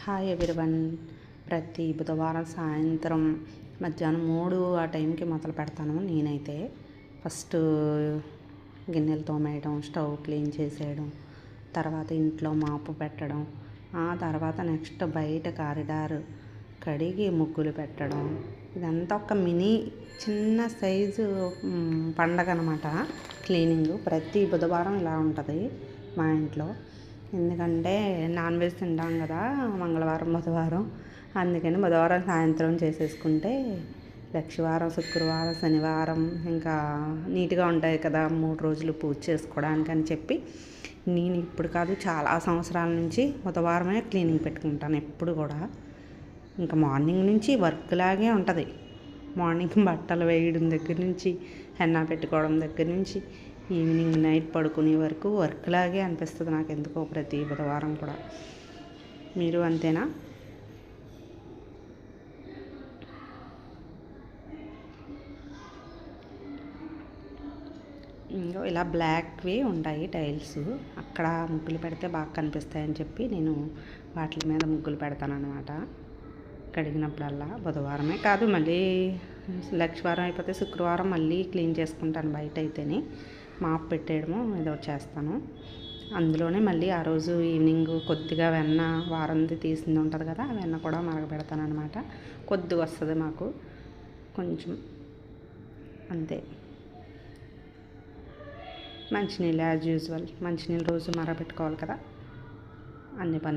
Hi everyone. ప్రతి బుధవారం సాయంత్రం మధ్యాహ్నం 3 ఆ టైంకి మొదలు పెడతాను నేనైతే. ఫస్ట్ గిన్నెలు తోమేయడం, స్టవ్ క్లీన్ చేసేయడం, తర్వాత ఇంట్లో మాపు పెట్టడం, ఆ తర్వాత నెక్స్ట్ బయట కారిడార్ కడిగి ముగ్గులు పెట్టడం. ఇదంతా ఒక మినీ చిన్న సైజు పండగ అనమాట. క్లీనింగ్ ప్రతి బుధవారం ఇలా ఉంటుంది మా ఇంట్లో. ఎందుకంటే నాన్ వెజ్ తింటాం కదా మంగళవారం బుధవారం, అందుకని బుధవారం సాయంత్రం చేసేసుకుంటే లక్షవారం శుక్రవారం శనివారం ఇంకా నీట్గా ఉంటాయి కదా 3 రోజులు పూజ చేసుకోవడానికి అని చెప్పి నేను ఇప్పుడు కాదు చాలా సంవత్సరాల నుంచి బుధవారమే క్లీనింగ్ పెట్టుకుంటాను ఎప్పుడు కూడా. ఇంకా మార్నింగ్ నుంచి వర్క్ లాగే ఉంటుంది. మార్నింగ్ బట్టలు వేయడం దగ్గర నుంచి, హెన్నా పెట్టుకోవడం దగ్గర నుంచి, ఈవినింగ్ నైట్ పడుకునే వరకు వర్క్ లాగే అనిపిస్తుంది నాకు ఎందుకో ప్రతి బుధవారం కూడా. మీరు అంతేనా? ఇంకో ఇలా బ్లాక్వి ఉంటాయి టైల్స్, అక్కడ ముగ్గులు పెడితే బాగా కనిపిస్తాయని చెప్పి నేను వాటి మీద ముగ్గులు పెడతాను అనమాట. కడిగినప్పుడల్లా బుధవారమే కాదు, మళ్ళీ లక్షవారం అయిపోతే శుక్రవారం మళ్ళీ క్లీన్ చేసుకుంటాను. బయట అయితేనే మాప్ పెట్టేయడము ఏదో చేస్తాను. అందులోనే మళ్ళీ ఆ రోజు ఈవినింగ్ కొద్దిగా వెన్న వారంది తీసింది ఉంటుంది కదా, ఆ వెన్న కూడా మరగబెడతాను అనమాట. కొద్దిగా వస్తుంది మాకు కొంచెం, అంతే. మంచినీళ్ళు యాజ్ యూజువల్, మంచినీళ్ళు రోజు మరగబెట్టుకోవాలి కదా, అన్ని పనులు